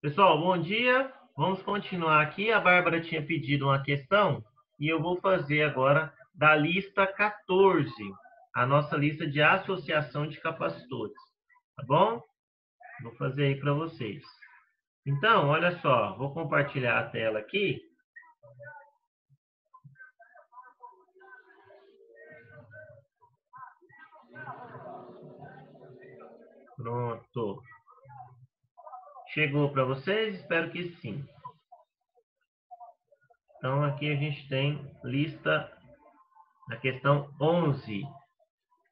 Pessoal, bom dia. Vamos continuar aqui. A Bárbara tinha pedido uma questão e eu vou fazer agora da lista 14, a nossa lista de associação de capacitores. Tá bom? Vou fazer aí para vocês. Então, olha só, vou compartilhar a tela aqui. Pronto. Chegou para vocês? Espero que sim. Então, aqui a gente tem lista da questão 11.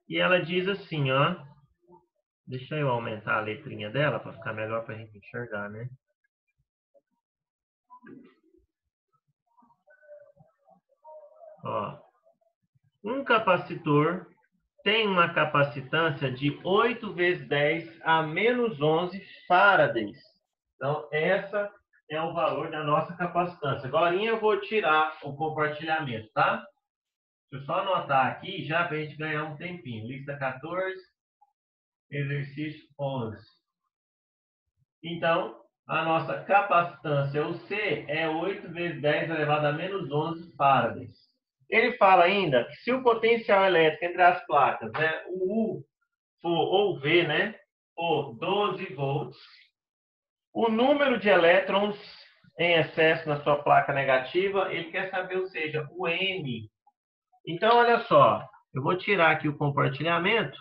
E ela diz assim, ó. Deixa eu aumentar a letrinha dela para ficar melhor para a gente enxergar, né? Ó, um capacitor tem uma capacitância de 8 vezes 10 a menos 11 farads. Então, essa é o valor da nossa capacitância. Agora eu vou tirar o compartilhamento, tá? Deixa eu só anotar aqui, já para a gente ganhar um tempinho. Lista 14, exercício 11. Então, a nossa capacitância, o C, é 8 vezes 10 elevado a menos 11 farads. Ele fala ainda que se o potencial elétrico entre as placas, né, o U for, ou V, né, for 12 volts, o número de elétrons em excesso na sua placa negativa, ele quer saber, ou seja, o N. Então, olha só, eu vou tirar aqui o compartilhamento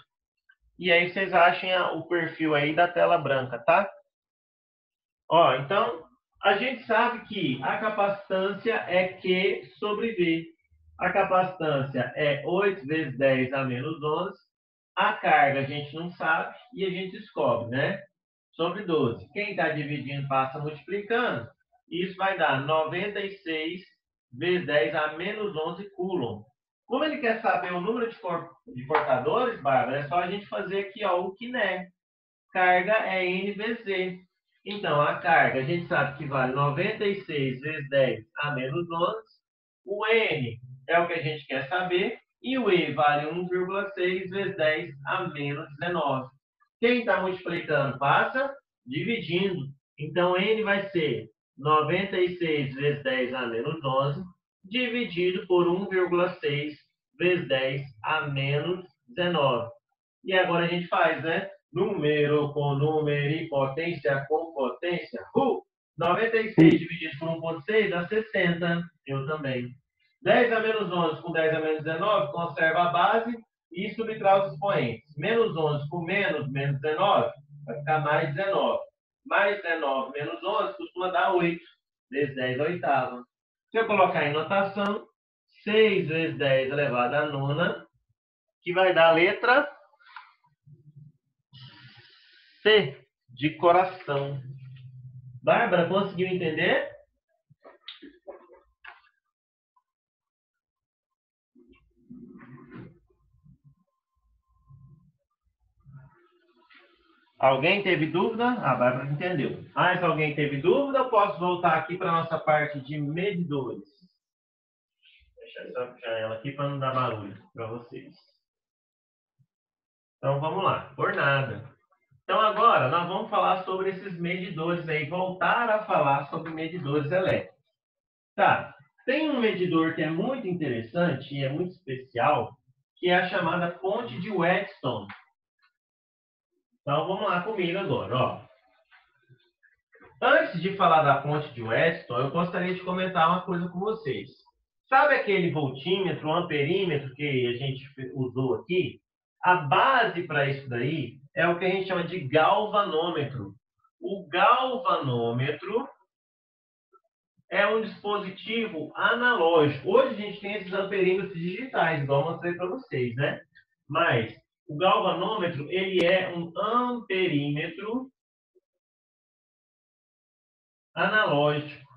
e aí vocês achem o perfil aí da tela branca, tá? Ó, então, a gente sabe que a capacitância é Q sobre V. A capacitância é 8 vezes 10 a menos 11. A carga a gente não sabe e a gente descobre, né? Sobre 12. Quem está dividindo passa multiplicando. Isso vai dar 96 vezes 10 a menos 11 coulomb. Como ele quer saber o número de portadores, Bárbara, é só a gente fazer aqui ó, o KNE. Carga é N vezes Z. Então, a carga, a gente sabe que vale 96 vezes 10 a menos 11. O N é o que a gente quer saber. E o E vale 1,6 vezes 10 a menos 19. Quem está multiplicando passa dividindo. Então, N vai ser 96 vezes 10 a menos 11, dividido por 1,6 vezes 10 a menos 19. E agora a gente faz, né? Número com número e potência com potência. 96 dividido por 1,6 dá 60. Eu também. 10 a menos 11 com 10 a menos 19 conserva a base e subtrai os expoentes. Menos 11 com menos 19 vai ficar mais 19. Mais 19 menos 11 costuma dar 8. Vezes 10 oitava. Se eu colocar em notação, 6 vezes 10 elevado à nona, que vai dar a letra C de coração. Bárbara, conseguiu entender? Alguém teve dúvida? A Bárbara entendeu. Mais alguém teve dúvida? Eu posso voltar aqui para a nossa parte de medidores. Deixa eu só puxar ela aqui para não dar barulho para vocês. Então vamos lá, por nada. Então agora nós vamos falar sobre esses medidores aí, voltar a falar sobre medidores elétricos. Tá, tem um medidor que é muito interessante e é muito especial, que é a chamada ponte de Wheatstone. Então vamos lá comigo agora, ó. Antes de falar da ponte de Wheatstone, eu gostaria de comentar uma coisa com vocês. Sabe aquele voltímetro, amperímetro que a gente usou aqui? A base para isso daí é o que a gente chama de galvanômetro. O galvanômetro é um dispositivo analógico. Hoje a gente tem esses amperímetros digitais, igual eu mostrei para vocês, né? Mas o galvanômetro, ele é um amperímetro analógico.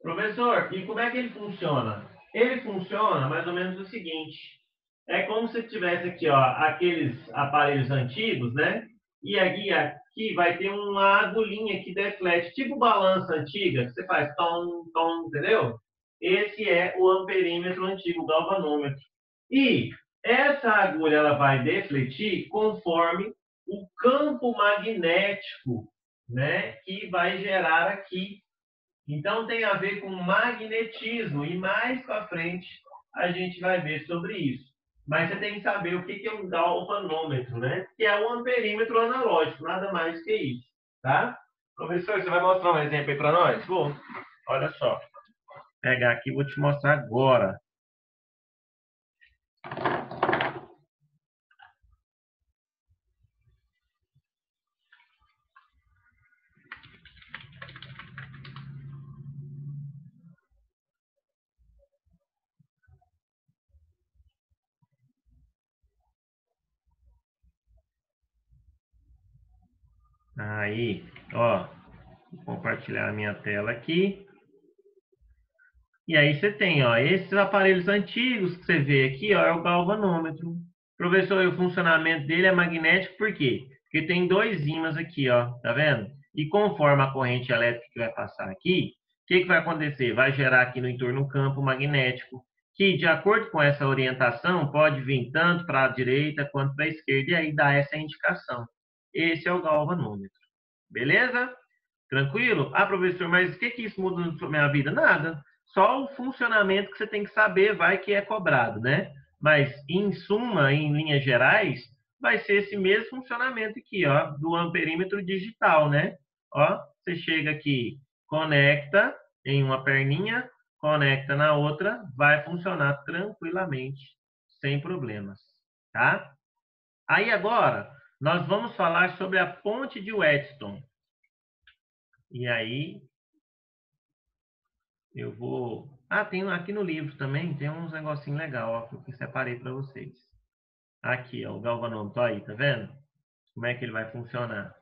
Professor, e como é que ele funciona? Ele funciona mais ou menos o seguinte. É como se tivesse aqui, ó, aqueles aparelhos antigos, né? E aqui vai ter uma agulhinha que deflete, tipo balança antiga, que você faz tom, tom, entendeu? Esse é o amperímetro antigo, o galvanômetro. E essa agulha ela vai defletir conforme o campo magnético né, que vai gerar aqui. Então, tem a ver com magnetismo, e mais para frente a gente vai ver sobre isso. Mas você tem que saber o que é um galvanômetro, né? Que é um amperímetro analógico, nada mais que isso, tá? Professor, você vai mostrar um exemplo aí para nós? Vou. Olha só. Vou pegar aqui e vou te mostrar agora. Aí, ó, vou compartilhar a minha tela aqui. E aí você tem, ó, esses aparelhos antigos que você vê aqui, ó, é o galvanômetro. Professor, e o funcionamento dele é magnético, por quê? Porque tem dois ímãs aqui, ó, tá vendo? E conforme a corrente elétrica que vai passar aqui, o que vai acontecer? Vai gerar aqui no entorno um campo magnético, que de acordo com essa orientação, pode vir tanto para a direita quanto para a esquerda, e aí dá essa indicação. Esse é o galvanômetro. Beleza? Tranquilo? Ah, professor, mas o que isso muda na minha vida? Nada. Só o funcionamento que você tem que saber vai que é cobrado, né? Mas, em suma, em linhas gerais, vai ser esse mesmo funcionamento aqui, ó, do amperímetro digital, né? Ó, você chega aqui, conecta em uma perninha, conecta na outra, vai funcionar tranquilamente, sem problemas, tá? Aí agora, nós vamos falar sobre a ponte de Wheatstone. E aí, eu vou... Ah, tem aqui no livro também, tem uns negocinho legal, ó, que eu separei para vocês. Aqui, ó, o galvanômetro aí, tá vendo? Como é que ele vai funcionar?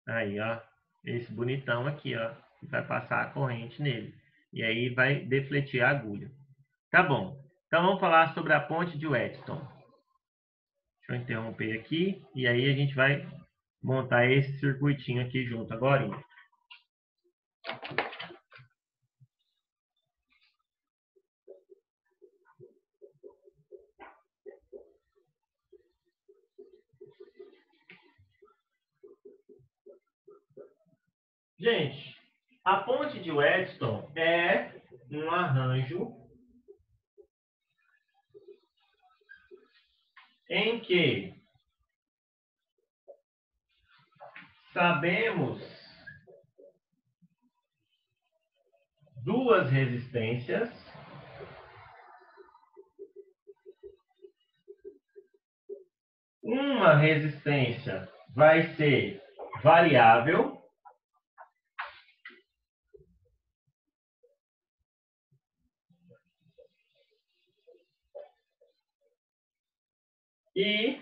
Aí, ó, esse bonitão aqui, ó, que vai passar a corrente nele. E aí vai defletir a agulha. Tá bom. Então vamos falar sobre a ponte de Wheatstone. Deixa eu interromper aqui e aí a gente vai montar esse circuitinho aqui junto agora. Gente, a ponte de Wheatstone é um arranjo em que sabemos duas resistências, uma resistência vai ser variável e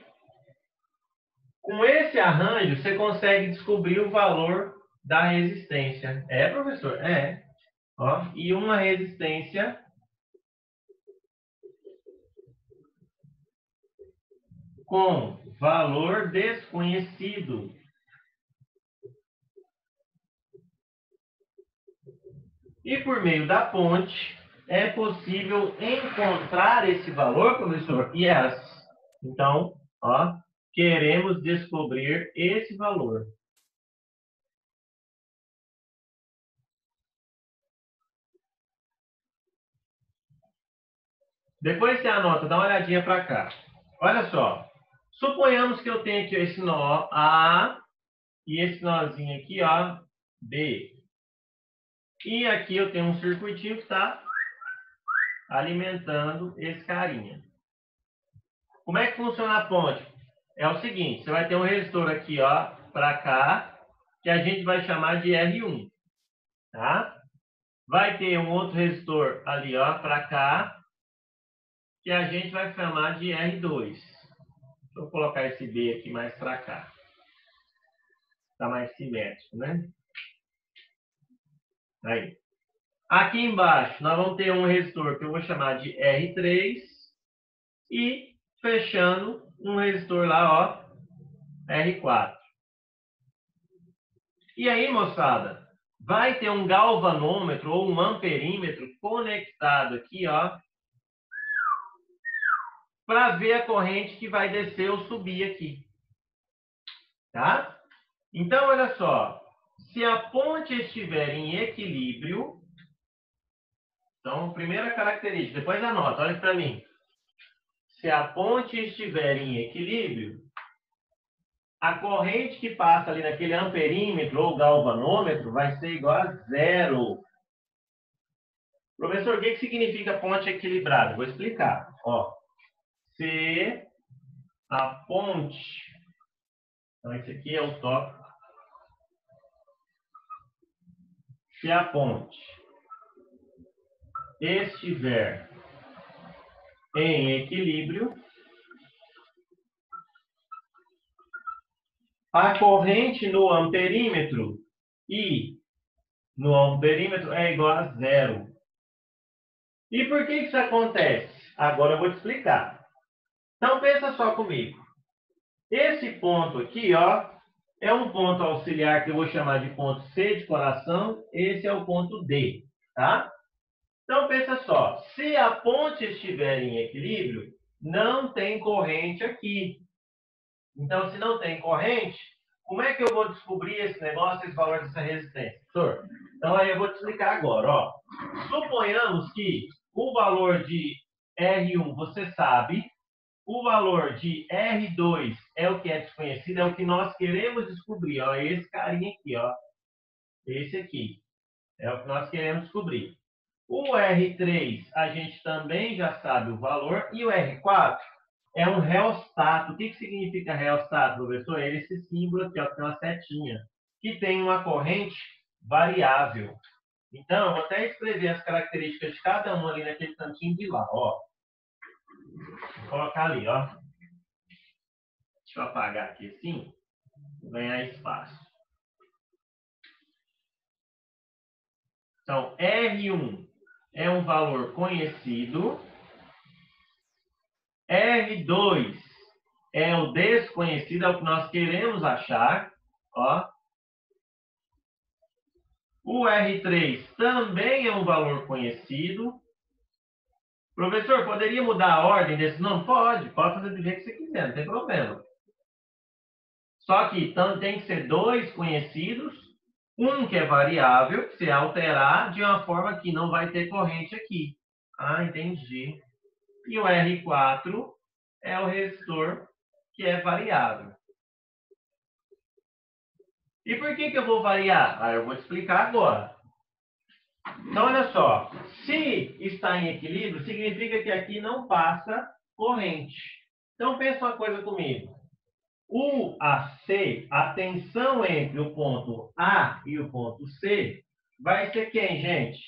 com esse arranjo você consegue descobrir o valor da resistência. É, professor? É. Ó, e uma resistência com valor desconhecido. E por meio da ponte é possível encontrar esse valor, professor? Yes. Então, ó, queremos descobrir esse valor. Depois você anota, dá uma olhadinha para cá. Olha só. Suponhamos que eu tenho aqui esse nó A e esse nozinho aqui, ó, B. E aqui eu tenho um circuitinho que está alimentando esse carinha. Como é que funciona a ponte? É o seguinte, você vai ter um resistor aqui, ó, para cá, que a gente vai chamar de R1, tá? Vai ter um outro resistor ali, ó, para cá, que a gente vai chamar de R2. Deixa eu colocar esse B aqui mais para cá. Está mais simétrico, né? Aí. Aqui embaixo, nós vamos ter um resistor que eu vou chamar de R3 e fechando um resistor lá, ó, R4. E aí, moçada, vai ter um galvanômetro ou um amperímetro conectado aqui, ó, para ver a corrente que vai descer ou subir aqui. Tá? Então, olha só. Se a ponte estiver em equilíbrio, então, primeira característica, depois anota, olha para mim. Se a ponte estiver em equilíbrio, a corrente que passa ali naquele amperímetro ou galvanômetro vai ser igual a zero. Professor, o que significa ponte equilibrada? Vou explicar. Ó, se a ponte... Então, esse aqui é o tópico. Se a ponte estiver em equilíbrio, a corrente no amperímetro I no amperímetro é igual a zero. E por que isso acontece? Agora eu vou te explicar. Então, pensa só comigo. Esse ponto aqui, ó, é um ponto auxiliar que eu vou chamar de ponto C de coração. Esse é o ponto D, tá? Então, pensa só. Se a ponte estiver em equilíbrio, não tem corrente aqui. Então, se não tem corrente, como é que eu vou descobrir esse negócio, esse valor dessa resistência? Professor, então aí eu vou te explicar agora, ó. Suponhamos que o valor de R1 você sabe, o valor de R2 é o que é desconhecido, é o que nós queremos descobrir, ó. Esse carinha aqui, ó. Esse aqui. É o que nós queremos descobrir. O R3 a gente também já sabe o valor e o R4 é um reostato. O que significa reostato, professor? É esse símbolo aqui, ó, que tem uma setinha, que tem uma corrente variável. Então, eu vou até escrever as características de cada um ali naquele cantinho de lá, ó. Vou colocar ali, ó. Deixa eu apagar aqui assim, vou ganhar espaço. Então, R1 é um valor conhecido. R2 é o desconhecido, é o que nós queremos achar, ó. O R3 também é um valor conhecido. Professor, poderia mudar a ordem desse nome? Pode fazer do jeito que você quiser, não tem problema. Só que então, tem que ser dois conhecidos, um que é variável, que se alterar de uma forma que não vai ter corrente aqui. Ah, entendi. E o R4 é o resistor que é variável. E por que eu vou variar? Ah, eu vou te explicar agora. Então, olha só. Se está em equilíbrio, significa que aqui não passa corrente. Então, pensa uma coisa comigo. O AC, a tensão entre o ponto A e o ponto C, vai ser quem, gente?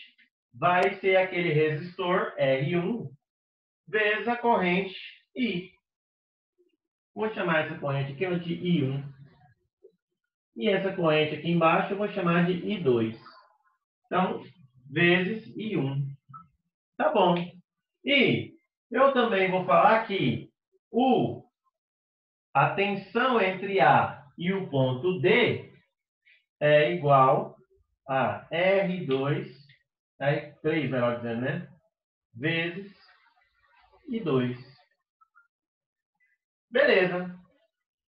Vai ser aquele resistor R1 vezes a corrente I. Vou chamar essa corrente aqui de I1. E essa corrente aqui embaixo eu vou chamar de I2. Então, vezes I1. Tá bom. E eu também vou falar que a tensão entre A e o ponto D é igual a R2, R3, melhor dizendo, né? Vezes I2. Beleza.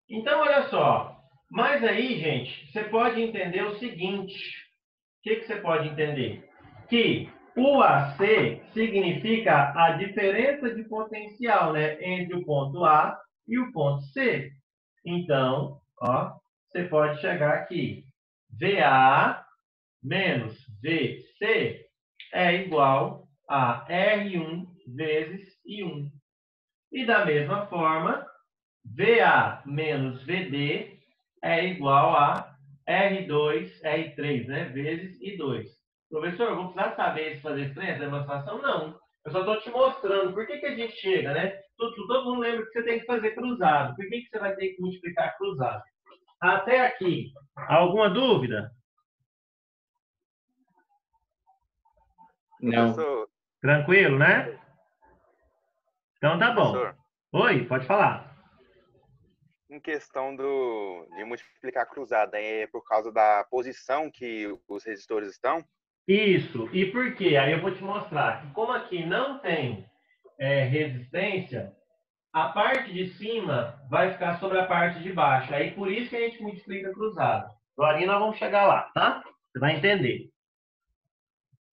Então, olha só. Mas aí, gente, você pode entender o seguinte. O que você pode entender? Que o AC significa a diferença de potencial, né, entre o ponto A e o ponto C. Então, ó, você pode chegar aqui. VA menos VC é igual a R1 vezes I1. E da mesma forma, VA menos VD é igual a R2, R3, né, vezes I2. Professor, eu vou precisar saber se fazer essa demonstração? Não. Eu só estou te mostrando por que a gente chega, né? Todo mundo lembra que você tem que fazer cruzado. Por que você vai ter que multiplicar cruzado? Até aqui. Alguma dúvida? Não. Professor, Tranquilo, né? Então tá bom. professor, Oi, pode falar. em questão de multiplicar cruzada, é por causa da posição que os resistores estão? Isso. E por quê? Aí eu vou te mostrar que como aqui não tem resistência, a parte de cima vai ficar sobre a parte de baixo. Aí, por isso que a gente multiplica cruzado. Agora nós vamos chegar lá, tá? Você vai entender.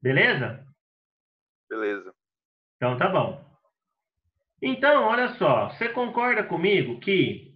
Beleza? Beleza. Então, tá bom. Então, olha só. Você concorda comigo que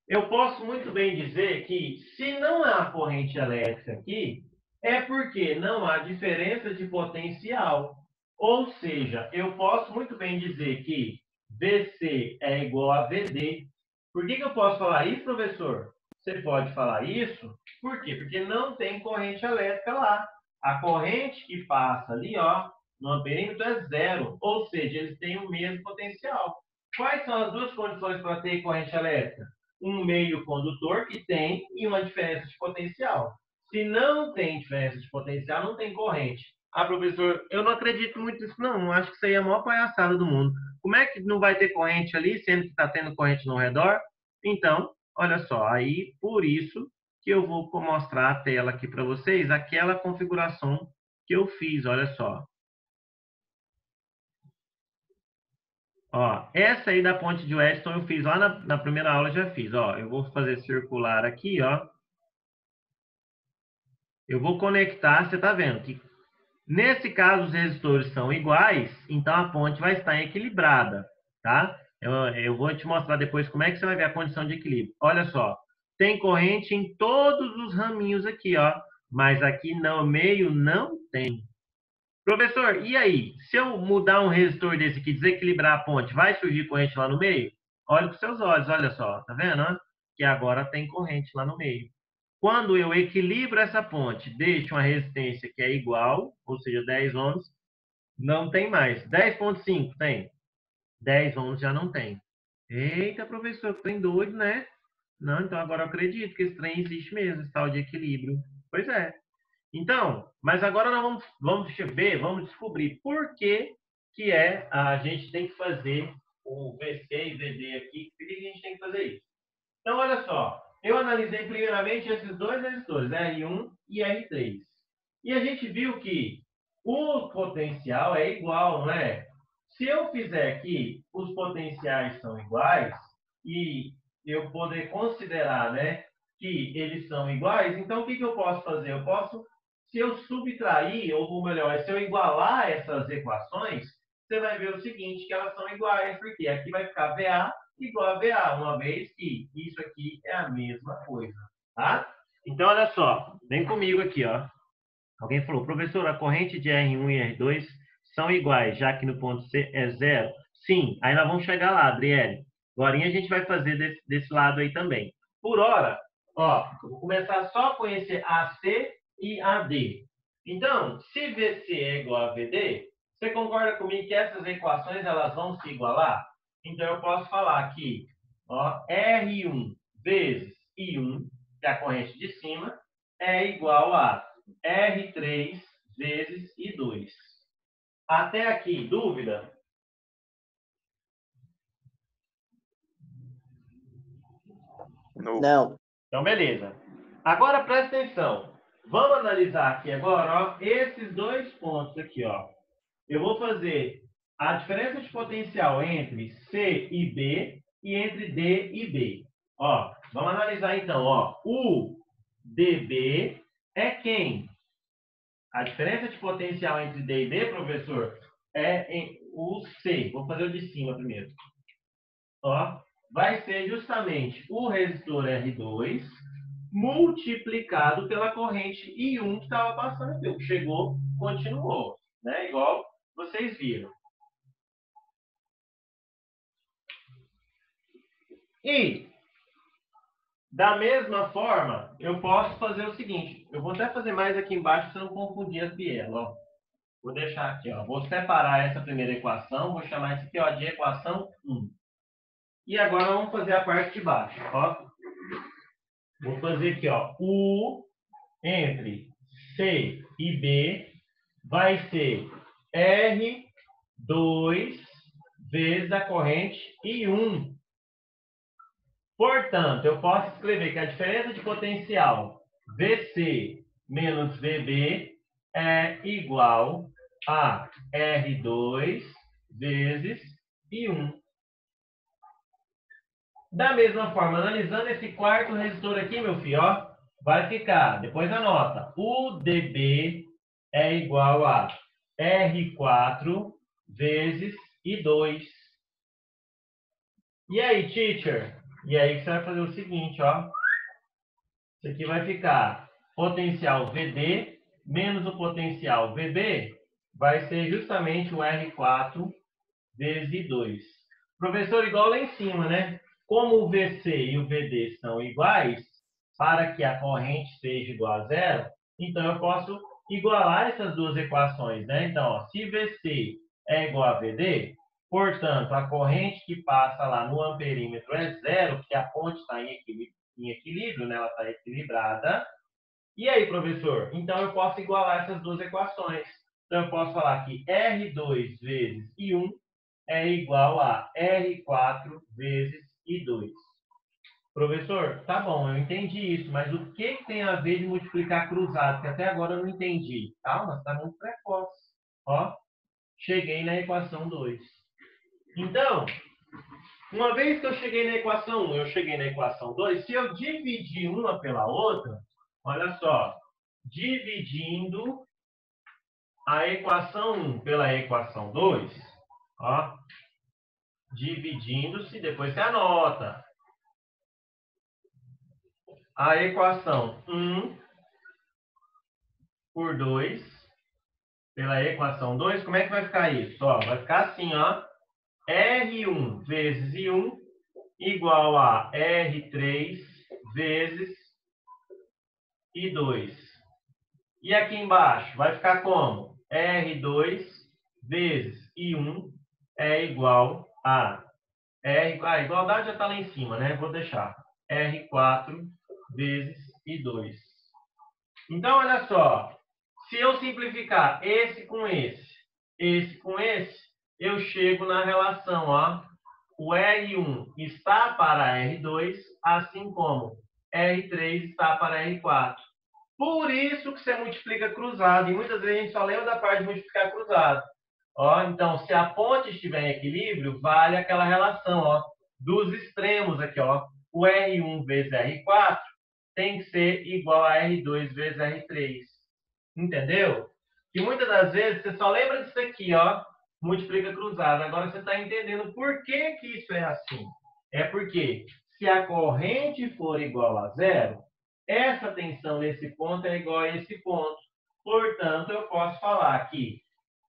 eu posso muito bem dizer que se não há corrente elétrica aqui, é porque não há diferença de potencial. Ou seja, eu posso muito bem dizer que VC é igual a VD. Por que eu posso falar isso, professor? Você pode falar isso, por quê? Porque não tem corrente elétrica lá. A corrente que passa ali, ó, no amperímetro é zero. Ou seja, eles têm o mesmo potencial. Quais são as duas condições para ter corrente elétrica? Um meio condutor que tem e uma diferença de potencial. Se não tem diferença de potencial, não tem corrente. Ah, professor, eu não acredito muito nisso, não. Acho que isso aí é a maior palhaçada do mundo. Como é que não vai ter corrente ali, sendo que está tendo corrente no redor? Então, olha só, aí por isso que eu vou mostrar a tela aqui para vocês, aquela configuração que eu fiz, olha só. Ó, essa aí da ponte de Weston eu fiz lá na primeira aula, já fiz. Ó, eu vou fazer circular aqui, ó. Eu vou conectar, você está vendo que nesse caso os resistores são iguais, então a ponte vai estar equilibrada, tá? Eu vou te mostrar depois como é que você vai ver a condição de equilíbrio. Olha só, tem corrente em todos os raminhos aqui, ó, mas aqui no meio não tem. Professor, e aí? Se eu mudar um resistor desse aqui, desequilibrar a ponte, vai surgir corrente lá no meio? Olha com seus olhos, olha só, tá vendo? Ó? Que agora tem corrente lá no meio. Quando eu equilibro essa ponte, deixo uma resistência que é igual, ou seja, 10 ohms, não tem mais. 10,5 tem. 10 ohms já não tem. Eita, professor, que trem doido, né? Não, então agora eu acredito que esse trem existe mesmo, esse tal de equilíbrio. Pois é. Então, mas agora nós vamos ver, vamos descobrir por que a gente tem que fazer o VC e VD aqui, por que a gente tem que fazer isso? Então, olha só, eu analisei primeiramente esses dois resistores, R1 e R3. E a gente viu que o potencial é igual, não é? Se eu fizer aqui, os potenciais são iguais, e eu poder considerar, né, que eles são iguais, então o que eu posso fazer? Eu posso, se eu subtrair, ou melhor, se eu igualar essas equações, você vai ver o seguinte, que elas são iguais, porque aqui vai ficar VA igual a VA, uma vez que isso aqui é a mesma coisa, tá? Então, olha só, vem comigo aqui, ó. Alguém falou, professor, a corrente de R1 e R2 são iguais, já que no ponto C é zero. Sim, aí nós vamos chegar lá, Adriele. Agora a gente vai fazer desse lado aí também. Por hora, ó, eu vou começar só a conhecer AC e AD. Então, se VC é igual a VD, você concorda comigo que essas equações elas vão se igualar? Então, eu posso falar aqui, ó, R1 vezes I1, que é a corrente de cima, é igual a R3 vezes I2. Até aqui, dúvida? Não. Então, beleza. Agora, presta atenção. Vamos analisar aqui agora, ó, esses dois pontos aqui, ó. Eu vou fazer a diferença de potencial entre C e B e entre D e B. Ó, vamos analisar então, ó. O DB é quem? A diferença de potencial entre D e B, professor, é o C. Vou fazer o de cima primeiro. Ó, vai ser justamente o resistor R2 multiplicado pela corrente I1 que estava passando aqui. Chegou, continuou. Né? Igual vocês viram. E, da mesma forma, eu posso fazer o seguinte. Eu vou até fazer mais aqui embaixo para não confundir as bielas. Ó. Vou deixar aqui, ó. Vou separar essa primeira equação. Vou chamar isso aqui, ó, de equação 1. E agora vamos fazer a parte de baixo. Ó. Vou fazer aqui, ó. U entre C e B vai ser R2 vezes a corrente I1. Portanto, eu posso escrever que a diferença de potencial VC menos VB é igual a R2 vezes e 1. Da mesma forma, analisando esse quarto resistor aqui, meu filho, ó, vai ficar, depois anota, UDB é igual a R4 vezes I2. E aí, teacher? E aí você vai fazer o seguinte, ó. Isso aqui vai ficar potencial VD menos o potencial VB, vai ser justamente o R4 vezes I2. Professor, igual lá em cima, né? Como o VC e o VD são iguais, para que a corrente seja igual a zero, então eu posso igualar essas duas equações, né? Então, ó, se VC é igual a VD, portanto, a corrente que passa lá no amperímetro é zero, porque a ponte está em equilíbrio, né? Ela está equilibrada. E aí, professor? Então, eu posso igualar essas duas equações. Então, eu posso falar que R2 vezes I1 é igual a R4 vezes I2. Professor, tá bom, eu entendi isso, mas o que tem a ver de multiplicar cruzado? Que até agora eu não entendi. Calma, você está muito precoce. Ó, cheguei na equação 2. Então, uma vez que eu cheguei na equação 1, eu cheguei na equação 2, se eu dividir uma pela outra, olha só, dividindo a equação 1 pela equação 2, ó, dividindo-se, depois você anota. A equação 1 por 2 pela equação 2, como é que vai ficar isso? Ó, vai ficar assim, ó. R1 vezes I1 igual a R3 vezes I2. E aqui embaixo vai ficar como? R2 vezes I1 é igual a a igualdade já está lá em cima, né? Vou deixar. R4 vezes I2. Então, olha só. Se eu simplificar esse com esse, eu chego na relação, ó. O R1 está para R2, assim como R3 está para R4. Por isso que você multiplica cruzado. E muitas vezes a gente só lembra da parte de multiplicar cruzado. Ó, então, se a ponte estiver em equilíbrio, vale aquela relação, ó, dos extremos aqui, ó. O R1 vezes R4 tem que ser igual a R2 vezes R3. Entendeu? Que muitas das vezes você só lembra disso aqui, ó, multiplica cruzado. Agora você está entendendo por que que isso é assim. É porque se a corrente for igual a zero, essa tensão nesse ponto é igual a esse ponto. Portanto, eu posso falar que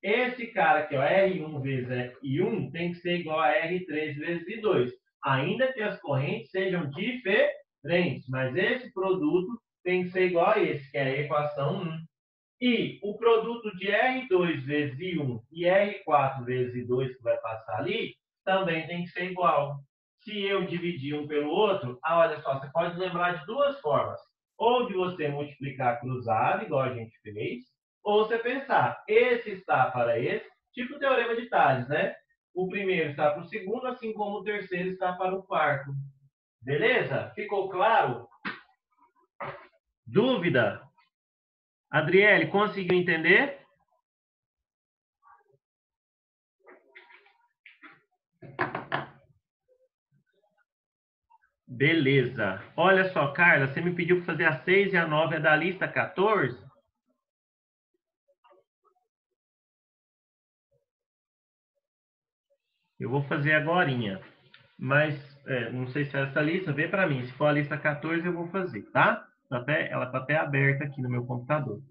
esse cara aqui, ó, R1 vezes I1, tem que ser igual a R3 vezes I2. Ainda que as correntes sejam diferentes, mas esse produto tem que ser igual a esse, que é a equação 1. E o produto de R2 vezes I1 e R4 vezes I2 que vai passar ali, também tem que ser igual. Se eu dividir um pelo outro, olha só, você pode lembrar de duas formas. Ou de você multiplicar cruzado, igual a gente fez, ou você pensar, esse está para esse, tipo o teorema de Tales, né? O primeiro está para o segundo, assim como o terceiro está para o quarto. Beleza? Ficou claro? Dúvida? Adriele, conseguiu entender? Beleza. Olha só, Carla, você me pediu para fazer a 6 e a 9 é da lista 14? Eu vou fazer agorinha. Mas, não sei se é essa lista, vê para mim. Se for a lista 14, eu vou fazer, tá? Ela está até aberta aqui no meu computador.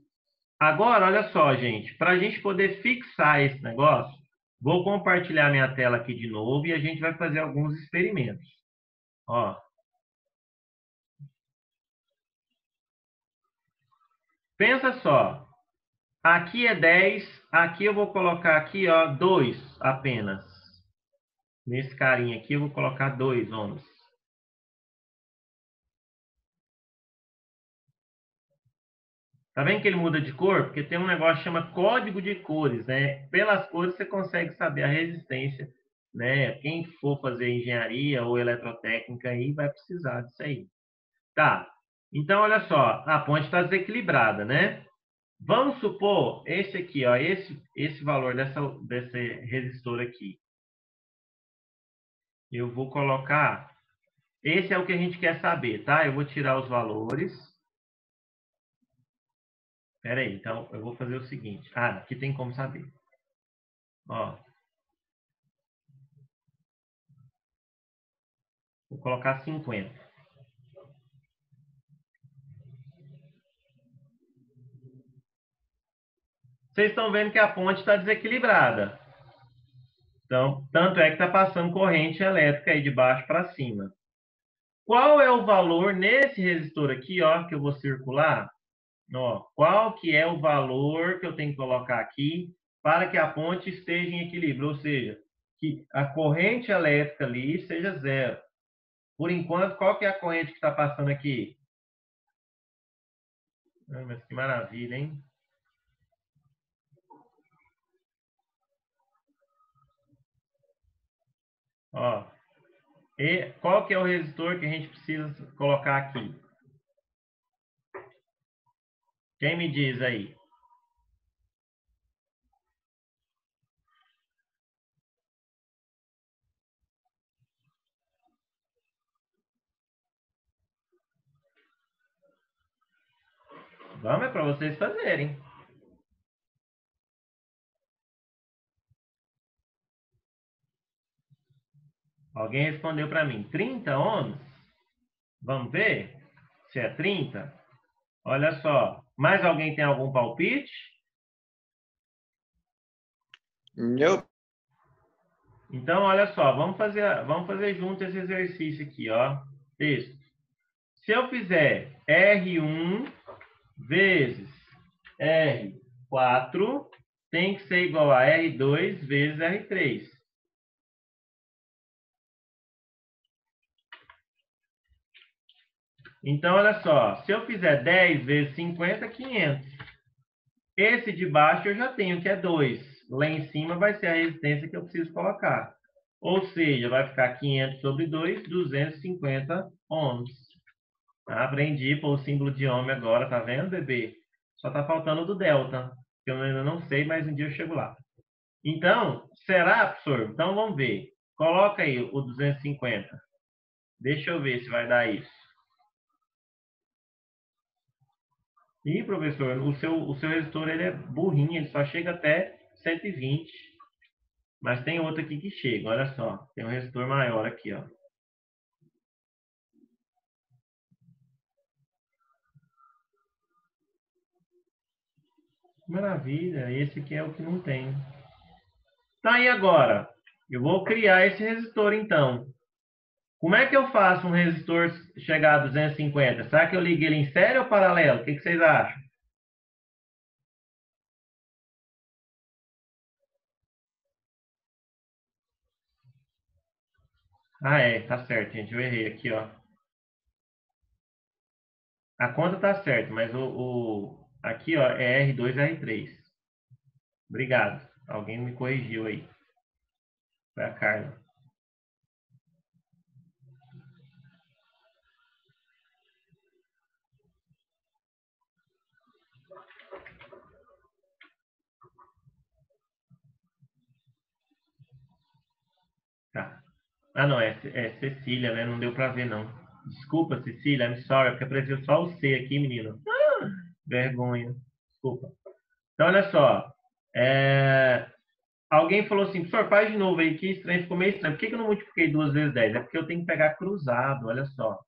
Agora, olha só, gente. Para a gente poder fixar esse negócio, vou compartilhar minha tela aqui de novo e a gente vai fazer alguns experimentos. Ó. Pensa só. Aqui é 10, aqui eu vou colocar aqui, ó, 2 apenas. Nesse carinha aqui eu vou colocar 2 ohms. Tá vendo que ele muda de cor? Porque tem um negócio que chama código de cores, né? Pelas cores você consegue saber a resistência, né? Quem for fazer engenharia ou eletrotécnica aí vai precisar disso aí. Tá. Então, olha só, a ponte está desequilibrada, né? Vamos supor esse aqui, ó, esse valor desse resistor aqui. eu vou colocar... Esse é o que a gente quer saber, tá? Eu vou tirar os valores. Espera aí, então eu vou fazer o seguinte. Ah, aqui tem como saber. Ó. Vou colocar 50. Vocês estão vendo que a ponte está desequilibrada. Então, tanto é que está passando corrente elétrica aí de baixo para cima. Qual é o valor nesse resistor aqui, ó, que eu vou circular? Ó, qual que é o valor que eu tenho que colocar aqui para que a ponte esteja em equilíbrio? Ou seja, que a corrente elétrica ali seja zero. Por enquanto, qual que é a corrente que está passando aqui? Ah, mas que maravilha, hein? Ó, e qual que é o resistor que a gente precisa colocar aqui? Quem me diz aí? Vamos, é para vocês fazerem. Alguém respondeu para mim, 30 ohms? Vamos ver se é 30? Olha só, mais alguém tem algum palpite? Não. Então, olha só, vamos fazer junto esse exercício aqui, ó. Texto. Se eu fizer R1 vezes R4, tem que ser igual a R2 vezes R3. Então, olha só, se eu fizer 10 vezes 50, 500. Esse de baixo eu já tenho, que é 2. Lá em cima vai ser a resistência que eu preciso colocar. Ou seja, vai ficar 500 sobre 2, 250 ohms. Aprendi por o símbolo de ohm agora, tá vendo, bebê? Só tá faltando o do delta, que eu ainda não sei, mas um dia eu chego lá. Então, será, professor? Então, vamos ver. Coloca aí o 250. Deixa eu ver se vai dar isso. Ih, professor, o seu resistor ele é burrinho, ele só chega até 120. Mas tem outro aqui que chega, olha só. Tem um resistor maior aqui, ó. Maravilha, esse aqui é o que não tem. Tá, e agora? Eu vou criar esse resistor, então. Como é que eu faço um resistor chegar a 250? Será que eu ligo ele em série ou paralelo? O que vocês acham? Ah, é, tá certo, gente. Eu errei aqui, ó. A conta tá certa, mas aqui, ó, é R2, R3. Obrigado. Alguém me corrigiu aí. Foi a Carla. Tá. Ah, não, é Cecília, né? Não deu pra ver, não. Desculpa, Cecília, I'm sorry, porque apareceu só o C aqui, menino. Vergonha. Desculpa. Então, olha só. Alguém falou assim, professor, faz de novo aí, que estranho, ficou meio estranho. Por que eu não multipliquei 2 vezes 10? É porque eu tenho que pegar cruzado, olha só.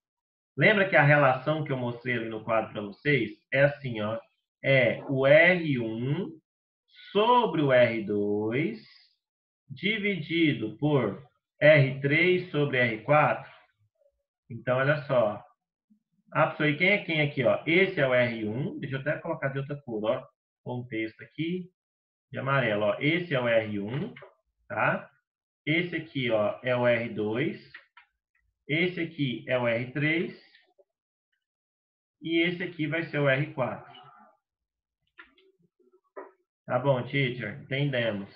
Lembra que a relação que eu mostrei ali no quadro para vocês é assim, ó. É o R1 sobre o R2 dividido por R3 sobre R4. Então, olha só. Ah, professor, e quem é quem aqui, ó? Esse é o R1. Deixa eu até colocar de outra cor, ó. Com um texto aqui de amarelo, ó. Esse é o R1, tá? Esse aqui, ó, é o R2. Esse aqui é o R3. E esse aqui vai ser o R4. Tá bom, teacher? Entendemos.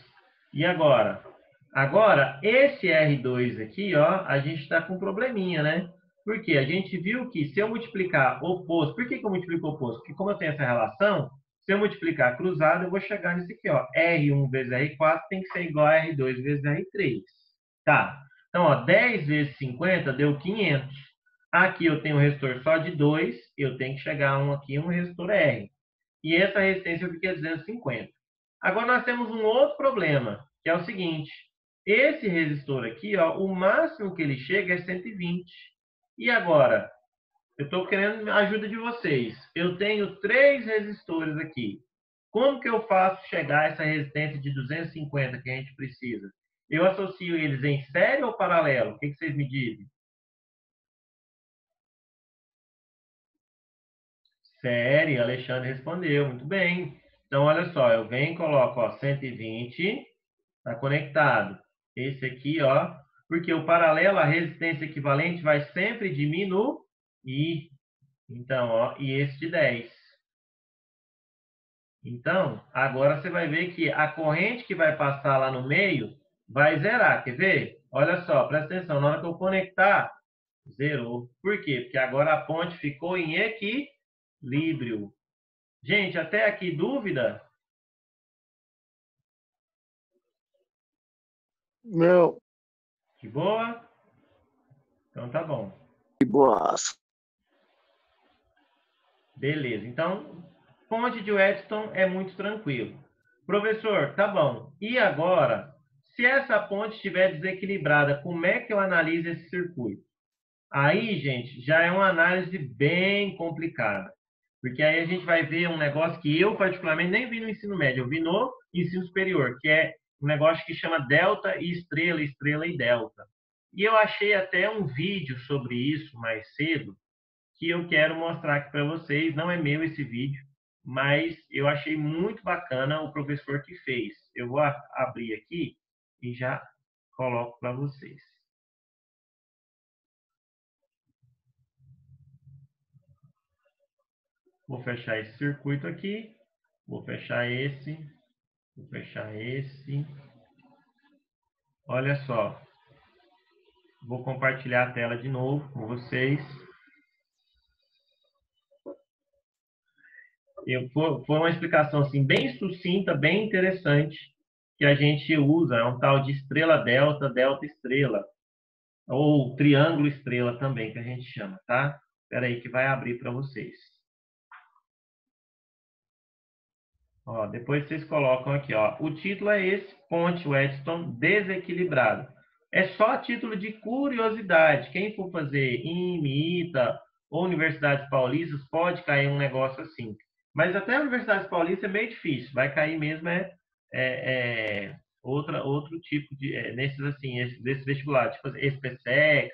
E agora? Agora, esse R2 aqui, ó, a gente está com um probleminha, né? Porque a gente viu que se eu multiplicar oposto... Por que eu multiplico oposto? Porque como eu tenho essa relação, se eu multiplicar cruzado, eu vou chegar nesse aqui, ó. R1 vezes R4 tem que ser igual a R2 vezes R3. Tá. Então, ó, 10 vezes 50 deu 500. Aqui eu tenho um resistor só de 2, eu tenho que chegar a um aqui, um resistor R. E essa resistência fica 250. Agora nós temos um outro problema, que é o seguinte. Esse resistor aqui, ó, o máximo que ele chega é 120. E agora, eu estou querendo a ajuda de vocês. Eu tenho 3 resistores aqui. Como que eu faço chegar a essa resistência de 250 que a gente precisa? Eu associo eles em série ou paralelo? O que vocês me dizem? Série, Alexandre respondeu. Muito bem. Então, olha só. Eu venho e coloco, ó, 120. Está conectado. Esse aqui, ó. Porque o paralelo, a resistência equivalente vai sempre diminuir. Então, ó. E esse de 10. Então, agora você vai ver que a corrente que vai passar lá no meio vai zerar. Quer ver? Olha só, presta atenção. Na hora que eu conectar, zerou. Por quê? Porque agora a ponte ficou em equilíbrio. Gente, até aqui dúvida? Não. De boa? Então tá bom. Que boas. Beleza. Então, ponte de Wheatstone é muito tranquilo. Professor, tá bom. E agora, se essa ponte estiver desequilibrada, como é que eu analiso esse circuito? Aí, gente, já é uma análise bem complicada. Porque aí a gente vai ver um negócio que eu, particularmente, nem vi no ensino médio. Eu vi no ensino superior, que é um negócio que chama delta e estrela e delta. E eu achei até um vídeo sobre isso mais cedo, que eu quero mostrar aqui para vocês. Não é meu esse vídeo, mas eu achei muito bacana o professor que fez. Eu vou abrir aqui e já coloco para vocês. Vou fechar esse circuito aqui. Vou fechar esse. Vou fechar esse. Olha só. Vou compartilhar a tela de novo com vocês. Foi uma explicação assim, bem sucinta, bem interessante, que a gente usa. É um tal de estrela delta, delta estrela. Ou triângulo estrela também, que a gente chama, tá? Espera aí que vai abrir para vocês. Ó, depois vocês colocam aqui, ó. O título é esse, Ponte Wheatstone desequilibrado. É só título de curiosidade. Quem for fazer IME, ITA ou Universidades Paulistas, pode cair um negócio assim. Mas até a Universidades Paulistas é meio difícil. Vai cair mesmo outro tipo de... nesses assim, desses vestibulares. Tipo SPSEX,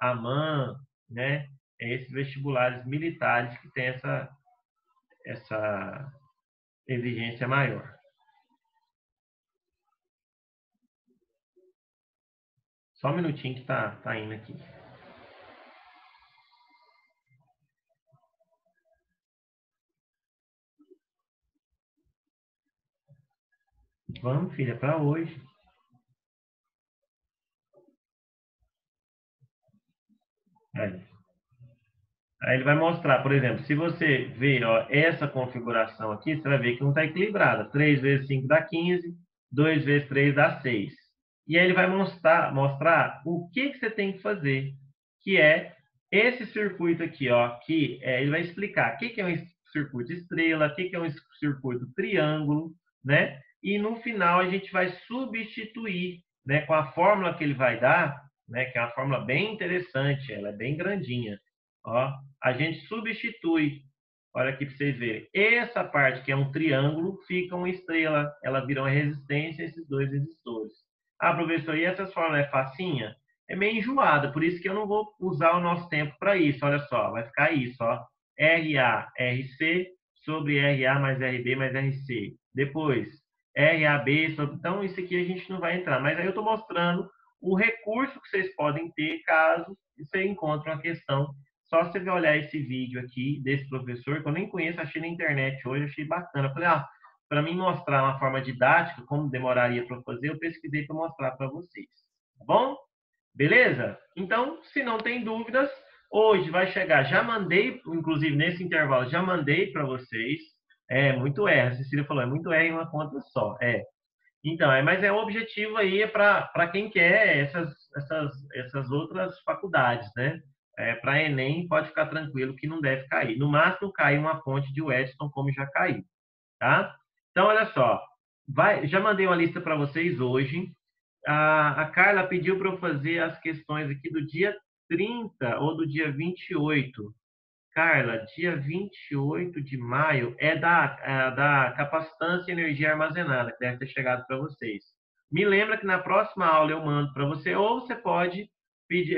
AMAN, né? Esses vestibulares militares que tem essa exigência maior. Só um minutinho que tá indo aqui. Vamos, filha, para hoje. Aí ele vai mostrar, por exemplo, se você ver, ó, essa configuração aqui, você vai ver que não está equilibrada. 3 vezes 5 dá 15, 2 vezes 3 dá 6. E aí ele vai mostrar o que você tem que fazer, que é esse circuito aqui, ó, que ele vai explicar o que é um circuito estrela, o que é um circuito triângulo, né? E no final a gente vai substituir, né, com a fórmula que ele vai dar, né, que é uma fórmula bem interessante, ela é bem grandinha. Ó, a gente substitui, olha aqui para vocês verem, essa parte que é um triângulo fica uma estrela, ela vira uma resistência a esses dois resistores. Ah, professor, e essas fórmulas é facinha? É meio enjoada, por isso que eu não vou usar o nosso tempo para isso, olha só, vai ficar isso, ó, RA, RC sobre RA mais RB mais RC. Depois, RAB sobre... Então, isso aqui a gente não vai entrar, mas aí eu estou mostrando o recurso que vocês podem ter caso você encontre uma questão. Só você ver olhar esse vídeo aqui desse professor, que eu nem conheço, achei na internet hoje, achei bacana. Falei, para mim mostrar uma forma didática, como demoraria para fazer, eu pesquisei para mostrar para vocês. Tá bom? Beleza? Então, se não tem dúvidas, hoje vai chegar, já mandei, inclusive nesse intervalo, já mandei para vocês. É muito R, a Cecília falou, é muito R em uma conta só. Então, mas o objetivo aí é para quem quer essas outras faculdades, né? Para Enem, pode ficar tranquilo que não deve cair. No máximo, cai uma ponte de Weston, como já caiu, tá? Então, olha só. Já mandei uma lista para vocês hoje. A Carla pediu para eu fazer as questões aqui do dia 30 ou do dia 28. Carla, dia 28 de maio é da capacitância e energia armazenada, que deve ter chegado para vocês. Me lembra que na próxima aula eu mando para você, ou você pode pedir,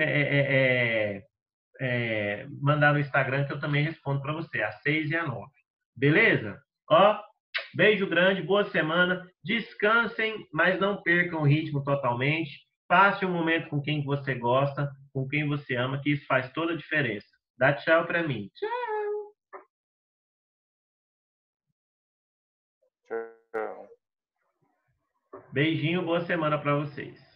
mandar no Instagram, que eu também respondo para você, às 6 e às 9. Beleza? Ó, beijo grande, boa semana. Descansem, mas não percam o ritmo totalmente. Passe um momento com quem você gosta, com quem você ama, que isso faz toda a diferença. Dá tchau para mim. Tchau. Beijinho, boa semana para vocês.